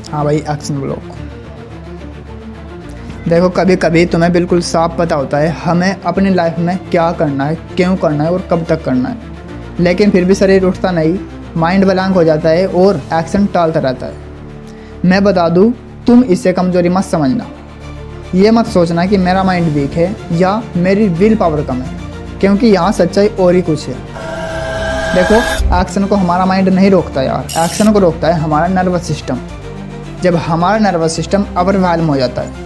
हाँ भाई, action block. देखो, कभी कभी तुम्हें बिल्कुल साफ पता होता है हमें अपनी लाइफ में क्या करना है, क्यों करना है और कब तक करना है, लेकिन फिर भी शरीर उठता नहीं, माइंड ब्लैंक हो जाता है और एक्शन टालता रहता है। मैं बता दूँ, तुम इसे कमज़ोरी मत समझना। ये मत सोचना कि मेरा माइंड वीक है या मेरी विल पावर कम है, क्योंकि यहाँ सच्चाई और ही कुछ है। देखो, एक्शन को हमारा माइंड नहीं रोकता यार, एक्शन को रोकता है हमारा नर्वस सिस्टम। जब हमारा नर्वस सिस्टम ओवरवेल्म हो जाता है,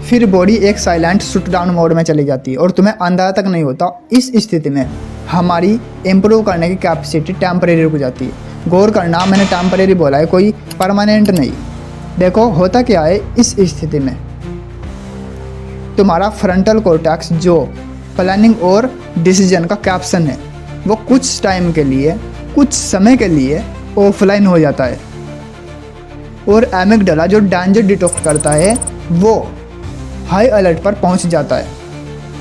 फिर बॉडी एक साइलेंट शटडाउन मोड में चली जाती है और तुम्हें अंदाजा तक नहीं होता। इस स्थिति में हमारी इम्प्रूव करने की कैपेसिटी टेम्परेरी रुक जाती है। गौर करना, मैंने टेम्परेरी बोला है, कोई परमानेंट नहीं। देखो, होता क्या है इस स्थिति में, तुम्हारा फ्रंटल कॉर्टेक्स जो प्लानिंग और डिसीजन का कैप्शन है, वो कुछ टाइम के लिए, कुछ समय के लिए ऑफलाइन हो जाता है और एमिगडाला जो डेंजर डिटेक्ट करता है वो हाई अलर्ट पर पहुंच जाता है।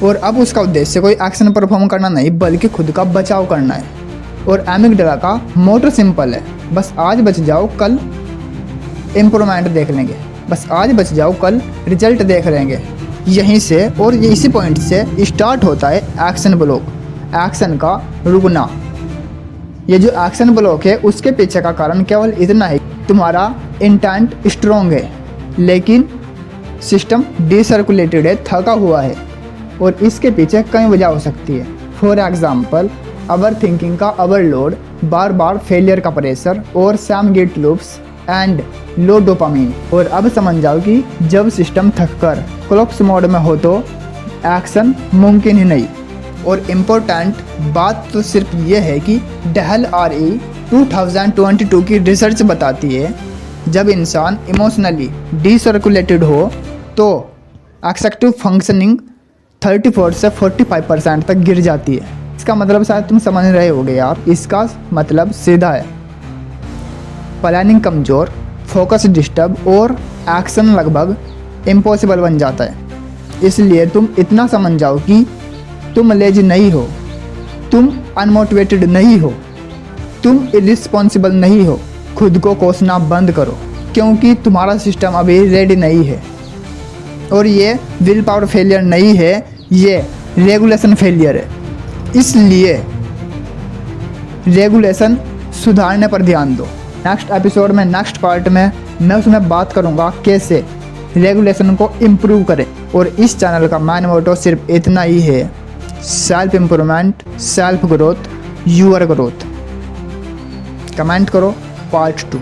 और अब उसका उद्देश्य कोई एक्शन परफॉर्म करना नहीं, बल्कि खुद का बचाव करना है। और एमिगडाला का मोटो सिंपल है, बस आज बच जाओ, कल इम्प्रूवमेंट देख लेंगे। बस आज बच जाओ, कल रिजल्ट देख लेंगे। यहीं से और ये इसी पॉइंट से स्टार्ट होता है एक्शन ब्लॉक, एक्शन का रुकना। ये जो एक्शन ब्लॉक है उसके पीछे का कारण केवल इतना है, तुम्हारा इंटेंट स्ट्रॉन्ग है लेकिन सिस्टम डिसर्कुलेटेड है, थका हुआ है। और इसके पीछे कई वजह हो सकती है। फॉर एग्जाम्पल, ओवर थिंकिंग का ओवरलोड, बार बार फेलियर का प्रेशर और Sam guilt loops and low dopamine. और अब समझ जाओ कि जब सिस्टम थककर क्लॉक्स मोड में हो तो एक्शन मुमकिन ही नहीं। और इम्पोर्टेंट बात तो सिर्फ ये है कि DAHL-RE 2022 की रिसर्च बताती है, जब इंसान इमोशनली डिसर्कुलेटेड हो तो एक्सेक्टिव फंक्शनिंग 34 से 45% तक गिर जाती है। इसका मतलब शायद तुम समझ रहे होगे यार, इसका मतलब सीधा है, प्लानिंग कमज़ोर, फोकस डिस्टर्ब और एक्शन लगभग इम्पॉसिबल बन जाता है। इसलिए तुम इतना समझ जाओ कि तुम लेजी नहीं हो, तुम अनमोटिवेटेड नहीं हो, तुम इरिस्पॉन्सिबल नहीं हो। खुद को कोसना बंद करो, क्योंकि तुम्हारा सिस्टम अभी रेडी नहीं है। और ये विल पावर फेलियर नहीं है, ये रेगुलेशन फेलियर है। इसलिए रेगुलेशन सुधारने पर ध्यान दो। नेक्स्ट एपिसोड में, नेक्स्ट पार्ट में मैं उसमें बात करूँगा कैसे रेगुलेशन को इम्प्रूव करें। और इस चैनल का मेन मोटो सिर्फ इतना ही है, self improvement, self growth, your growth. Comment करो पार्ट 2।